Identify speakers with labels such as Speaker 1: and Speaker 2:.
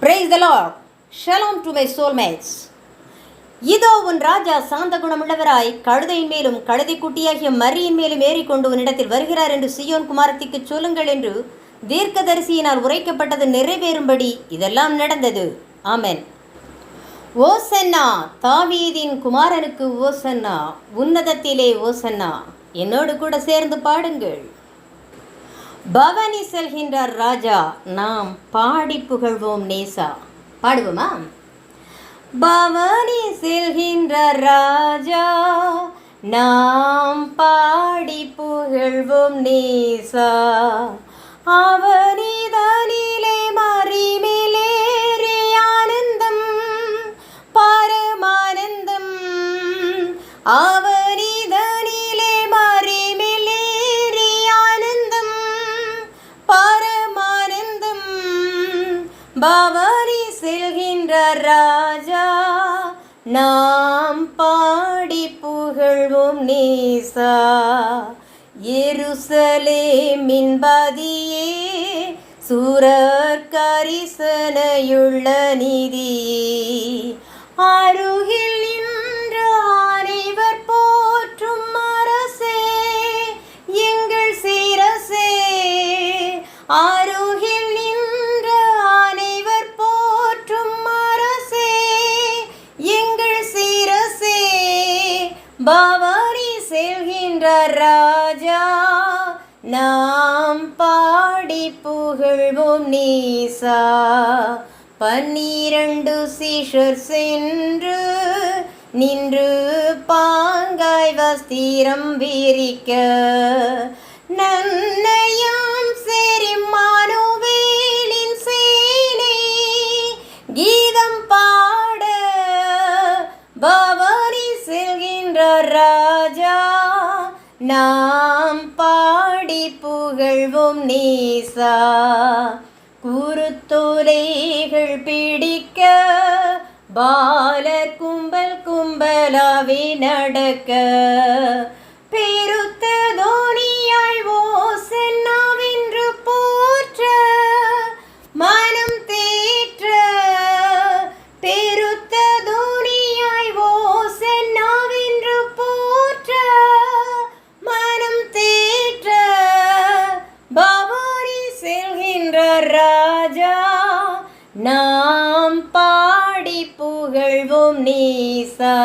Speaker 1: Praise the Lord. Shalom to my soulmates. இதோ உன் ராஜா சாந்த குணமுள்ளவராய் கழுதையின் மேலும் கழுதை குட்டியாகிய மரியின் மேலும் ஏறிக்கொண்டு உன்னிடத்தில் வருகிறார் என்று சீயோன் குமாரத்திற்கு சொல்லுங்கள் என்று தீர்க்கதரிசியினால் உரைக்கப்பட்டது நிறைவேறும்படி இதெல்லாம் நடந்தது. ஆமென். ஓசன்னா, தாவீதின் குமாரனுக்கு ஓசன்னா, உன்னதத்திலே ஓசன்னா. என்னோடு கூட சேர்ந்து பாடுங்கள். பவனி செல்கின்றார் ராஜா, நாம் பாடி புகழ்வோம் நேசா. பாடுவோமா? பவனி செல்கின்றார் ராஜா, நாம் பாடி புகழ்வோம் நேசா. அவனிதனிலே மறிமேலேறி ஆனந்தம் பரமானந்தம். அவனிதனிலே மறிமேலேறி ஆனந்தம் பரமானந்தம். பவனி செல்கின்ற ராஜா, நாம் பாடி புகழ்வோம் நேசா. எருசலேமின் பதியே, சூரர் கரிசனையுள்ள நிதியே, அருகில் நின்ற அனைவர் போற்றும் அரசே, எங்கள் சிரசே. அருகில் நின்ற அனைவர் போற்றும் அரசே, எங்கள் சிரசே. பவனி செல்கின்ற ராஜா, நாம் பாடி புகழ்வோம் நேசா. 12 சீஷர் சென்று நின்று பாங்காய் வஸ்திரம் விரிக்க, நன்னையாம் செரிமானுவேலின் சேனை கீதம் பாட. பவனி செல்கின்ற ராஜா, நாம் பாடி புகழ்வோம் நேசா. குருத்தோலைகள் பிடிக்க பாலர் கும்பல் கும்பலாவே நடக்க, பெருத்த தோனியாய் ஓசன்னாவென்று போற்ற மனம் தேற்ற. பெருத்த தோனியாய் ஓசன்னாவென்று போற்ற மனம் தேற்ற. பவனி செல்கின்ற ராஜா, நாம் பாடி புகழ்வோம் நேசா.